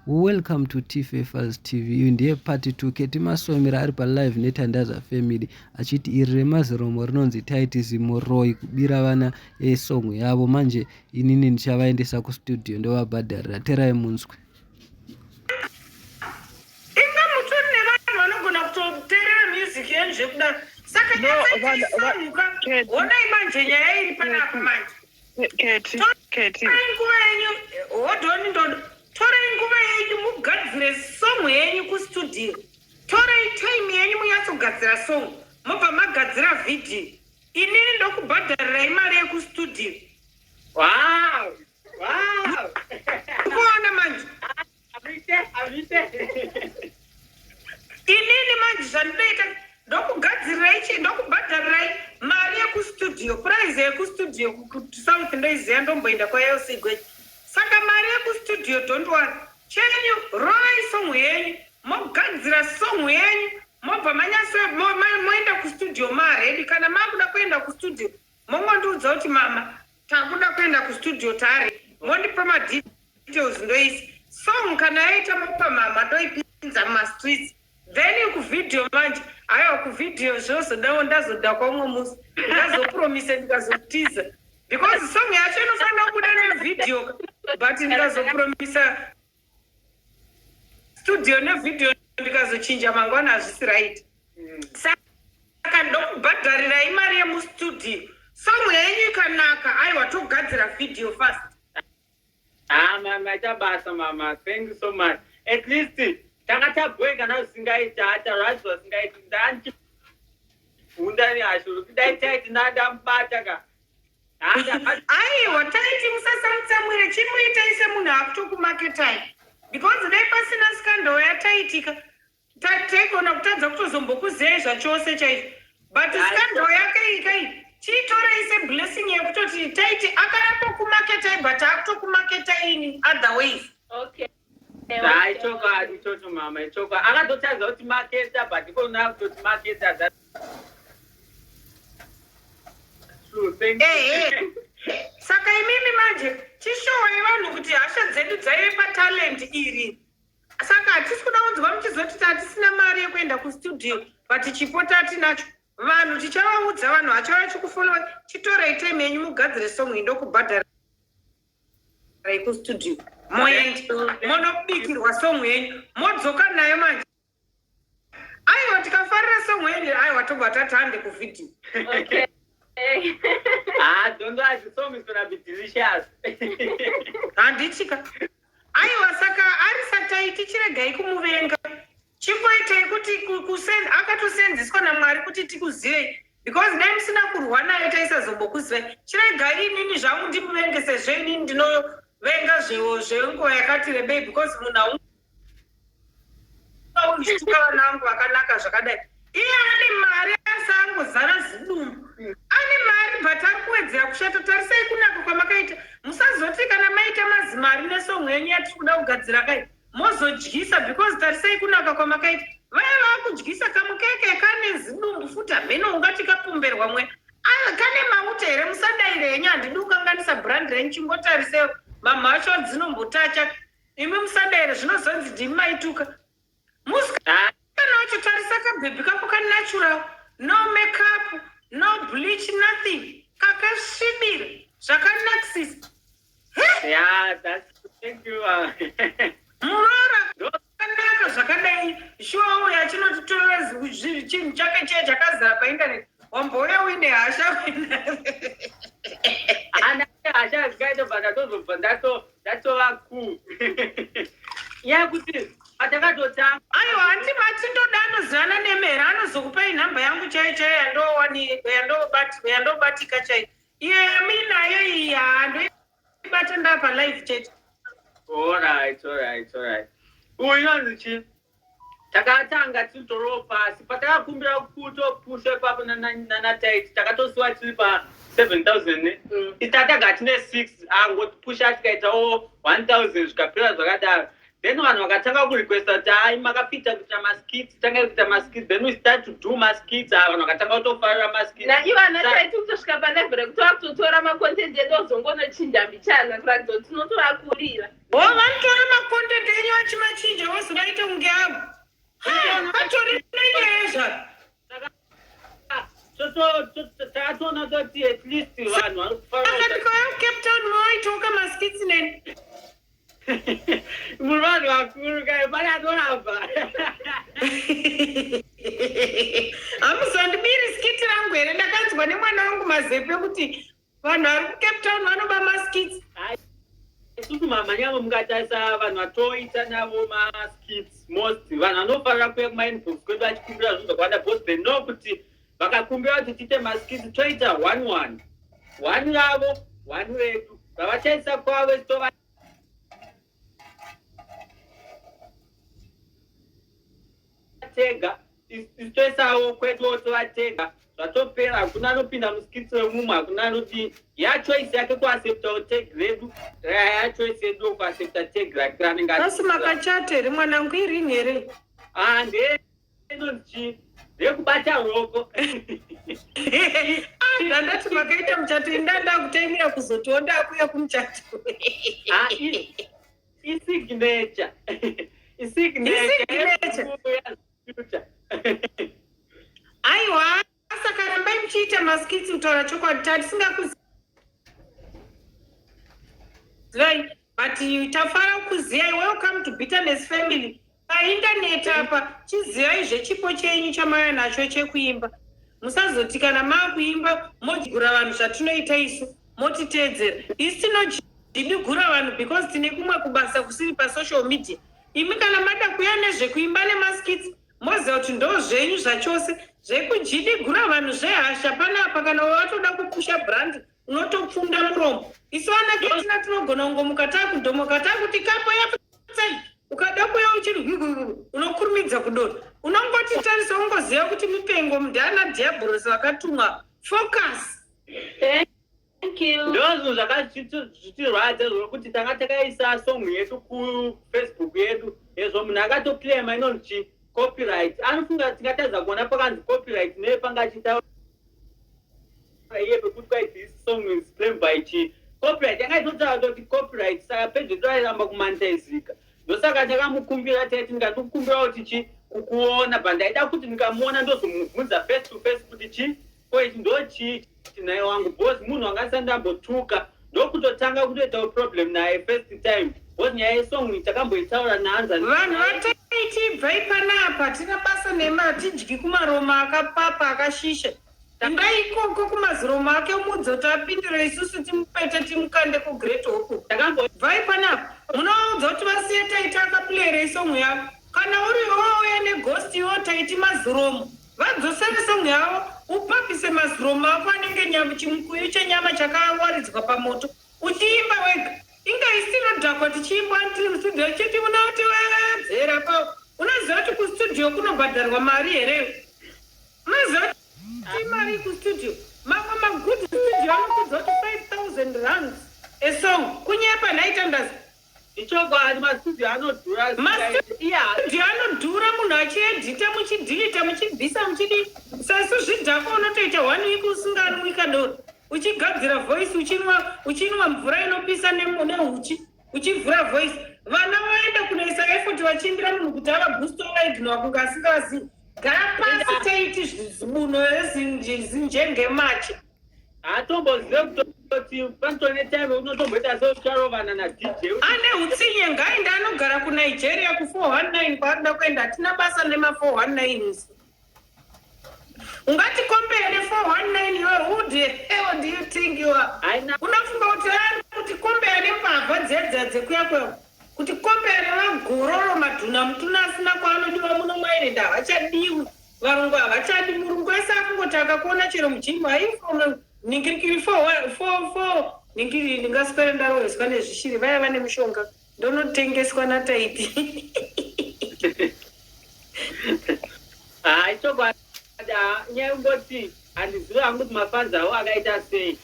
Welcome to TFFers TV. Ndiye part 2 Keti Masomira ari palive neTandaza Family achiti iri remaziromo rinonzi taiti zimoroi kubira vana esong yavo. Manje inini ndichavaendesa kustudio ndovabhadharira. Terai munzwe. Torai nguva yenyu mugadzire song yenyu kustudio. Torai time yenyu munyatsogadzira song. Mobva magadzira video. Inini ndokubhadharira imari yekustudio. Wow. Kuona manje. Inini manje zvandoita ndokubhadharira mari yekustudio. Prize yekustudio kuti South ndoiziva ndomboenda kwaYLC Gwechi. Saka mari yekustudio don't worry. Chenyu roi song yenyu, mogadzira song yenyu, mobva moenda kustudio maredi. Kana makuda kuenda kustudio, mongondiudza kuti mama takuda kuenda kustudio tari. Mondipa madetails ndoisi. Song kana yaita mopa mama ndoipinza mumastreets. Then kuvideo manje, aiwa kuvideo zvose ndazoda kwaumwe musi. Ndazopromise ndikazotiza. Because song yacho inofanira kubuda nevideo. But ndikazopromisa studio nevideo ndikazochinja mangwana hazvisi right. Saka ndokubhadharira imari yemustudio. Song yenyu ikanaka, aiwa togadzira video first. Mama, chabasa mama. Thank you so much. At least takataboy kana usingaita hata right wasingaita ndanchi. Undani ashuru kidai ndambata ka. Aiwa taiti musasamutsamwire chimuita ise munhu akutokumaketai. Because dai pasina scandal yataitika taigona kutadza kutozombokuzei zvachose chaizvo. But scandal yake ikai chitora ise blessing yekutoti taiti akaramba kumaketai but akutokumaketai in other ways. Okay. Chokwadi chocho mama, chokwadi. Akatotadza kuti maketa but ikona kutoti maketa that. Saka imimi manje chishowe vanhu kuti hasha dzedu dzaive patalent iri. Saka hatisi kuda kunzwa muchizoti hatisina mari yekuenda kustudio but chipo tatinacho. Vanhu tichavaudza vanhu hachava chikufollowa. Chitorei time yenyu mugadzire song indokubhadhara kustudio. Monobikirwa song yenyu modzoka nayo manje. Aiwa tikafarira song yenyu aiwa tobva tatande kuvideo. Okay. Don't know, the song is gonna be delicious. Handichika. Aiwa saka ari sataiti chiregai kumuvenga. Chimboitai kuti kusend akatosenzeswa naMwari kuti tikuzive. Because dai musina kurwa naye taisazombokuziva. Chiregai inini zvangu ndimuvenge sezvo inini ndinovenga zvenguva yakati rebei because munhu aunishtuka vanangu vakanaka zvakadai. Iye ane mari asangozara zidumbu. Ane mari but ari kuwedzera kushata. Tarisai kunaka kwamakaita. Musazoti kana maita mazimari nesong yenyu yatiri kuda kugadzira kai mozodyisa because tarisai kunaka kwamakaita. Vaya vakudyisa kamukeke kane zidumbu futa mheno ungati kapumberwa mwe. Kane mauta here musadaire yenyu handidukanganisa brand renyu chimbotarisei mamhacho dzinombotacha. Imi musadaire zvinozonzi ndimi maituka. Nacho tarisa kabhebi kako kanatural. No makeup, no bleach, nothing. Kakasvibira. Zvakanakisisa. Yeah, that's thank you. Murora kanaka zvakadai. Shuwa yachinotitorera chinhu chake chiye chakazara painternet. Wambouya uine hasha. Ana hasha zikaita patazobva ndatova cool. Yakuti atakatotanga. Aiwa handimati ndodanoziana nemera anozokupai nhamba yangu chaiyo yandobatika chaiyo. Iye yaminayo iyi handoibata ndapa live chat. Alright. Uyu chi takatanga titoro pasi patakakumbira kutopusha papo nataiti takatosiwa tiri pa 7,000 itatanga tine 6 angotipusha tikaitawo 1,000 zvikapera zvakadaro. then vanhu vakatanga kurequesta kuti ai makapita kuita maskits tanga kuita maskits then we start to do maskits vanhu vakatanga kutofarira maskits naivana taiti kutosvika palevhel rekuti vakutotora makontendi edu ozongonochinja mbichana kuratidza kuti tinotovakurira vanotora makontendi enyu vachimachinja wozovaita kunge avo vatori nenyaya takatoona toti at least vanhu vari zvakadikauya kucape town mawaitoka maskits neni muri vanhu vakuru kai panatorabva hamuzondibiri skiti rangu here ndakanzwa nemwana wangu mazepe kuti vanhu vari kucape town vanoba maskits isusu mamanyavo mungatarisa vanhu vatoita navo maskits most vanhu vanofarira kuuya kumainbox kwedu vachikumbira zvinhu zvakawanda because they know kuti vakakumbira kuti tiite maskits toita 1 ravo 1 redu vavachaisa kwavo esitova tega isitoisawo kwedu otovatega zvatopera hakuna anopinda muskitsi remumwe hakuna anoti yachoisi yake kuaccepta tag redu yachoisi yedu kuaccepta tag rake ranenge asi makachata here mwanangu irini here ndenonzi ndekubata roko ndandati makaita muchato indanda kutaimira kuzotiwo ndakuya kumuchato isignature aiwa saka rambai muchiita maskitsi kutaura chokwadi tatisingakuzivai but tafara kuziyai welcome to bitterness family paindaneti apa chiziyai zvechipo chenyu chamauya nacho chekuimba musazoti kana maakuimba mogura vanhu zvatinoita isu motiteedzera isi tinodigura vanhu because tine kumwe kubasa kusiri pasocial media imi kana mada kuya nezvekuimba nemaskitsi moziva kuti ndo zvenyu zvachose zvekujidigura vanhu zvehasha panapa kana watoda kupusha brand unotopfunda muromo isu vanaketina tinogona kungomuka takudhomoka takuti kapo yaputsai ukada kuya uchiri unokurumidza kudora unongoti tarisa ungoziva kuti mupengo mudhana diabhorosi vakatumwa focus. Thank you. Ndozvo zvakazvitirwadza zvokuti tanga takaisa song yedu kuFacebook yedu ezvo munhu akatoclaima inonzi copyright anofunga tingatadza kuona pakanzi copyright nepangachitaura iye pekuti kwai this song is claimed by chi copyright yanga itotaura kuti copyright saka page toaramba kumonetizika ndosaka takamukumbira taiti ndikatokumbira kuti chi kukuona pandaida kuti ndikamuona ndozomubvunza face to face kuti chi koiti ndochi naye wangu boss munhu angasandambotuka ndokutotanga kutoita problem naye first time boss nyaya yesong takamboitaura naanza vanhu vataitibvai panapa tina basa nematidyi kumaroma akapapa akashisha indai ikoko kumaziroma ake mudzo tapindira isusu timupete timukande kugreat hope takambobvai panapa munoudza kuti vasiye taita akapulera isong yavo kana uri wauya neghost iwo taiti maziromo vadzosere song yavo upapise maziromo ako anenge chimukuyu chenyama chakawaridzwa pamoto uchiimba wega inga isinodhakwa tichiimba tiri studio chiti unauti wedzera pao unoziva kuti kustudio kunobhadharwa mari here unoziva kuti mari kustudio mamwe magood studio anokudza kuti 5,000 rands esong kunyepa naitandazi ichokwadi mastudio anodhura mastudio anodhura munhu achiedhita muchidhilita muchibvisa muchidi saisu zvidhako unotoita 1 week usinganwi kadoro uchigadzira voice uchinwa mvura inopisa neuchi uchivhura voice vana vaenda kunoisa effort vachiimbira munhu kuti avaboostovaidhinwa kunge asingazivi gara pasi taiti zibuno zinjengemachi hatombozive kutoti panotone time unotomboita seucharovana nadj ane utsinye ngainde anogara kunigeria ku419 kwaanoda kuenda hatina basa nema419 isi ungati kompere 419 iwe who the hell do you think you are unofunga kuti kuti kompere nembavha dzedza dzekuya kweo kuti kompere vagororo madhuna mutuna asina kwaanodiwa muno mairenda havachadiwi varungu havachadi murungu wese akungotaka kuona chero mujimbo haifona ningirikiri 4 ningiri ndingaswere ndaroheswa nezvishiri vaya vane mishonga ndonotengeswa nataiti ichokwadi nyangoti handizivi hangu kuti mafanzi avo akaita sei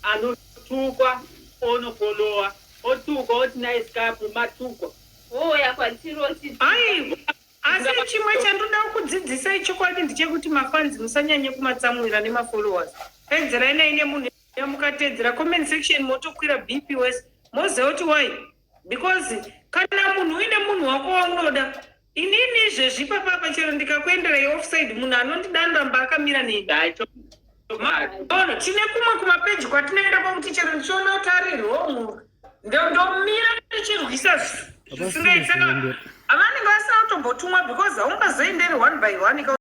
anotukwa onofolowa otukwa oti naiscapu matukwa kuenda kwatiroti. Ai, asi chimwe chandoda kudzidzisa chokwadi ndechekuti mafanzi musanyanye kumatsamwira nemafollowers. Pedzerai naine munhu mukatedzera comment section motokwira BP West moziva kuti why, because kana munhu uine munhu wako waunoda, inini izvezvi papapa chero ndikakuenderai offside munhu anondidanda mba akamira neni. Ono tine kumwe kumapeji kwatinoenda kwakuti chero ndichiona kuti ari wrong ndomira ndichirwisa zvisingaiti, saka avanenge vasina kutombotumwa because haungazoenderi one by one.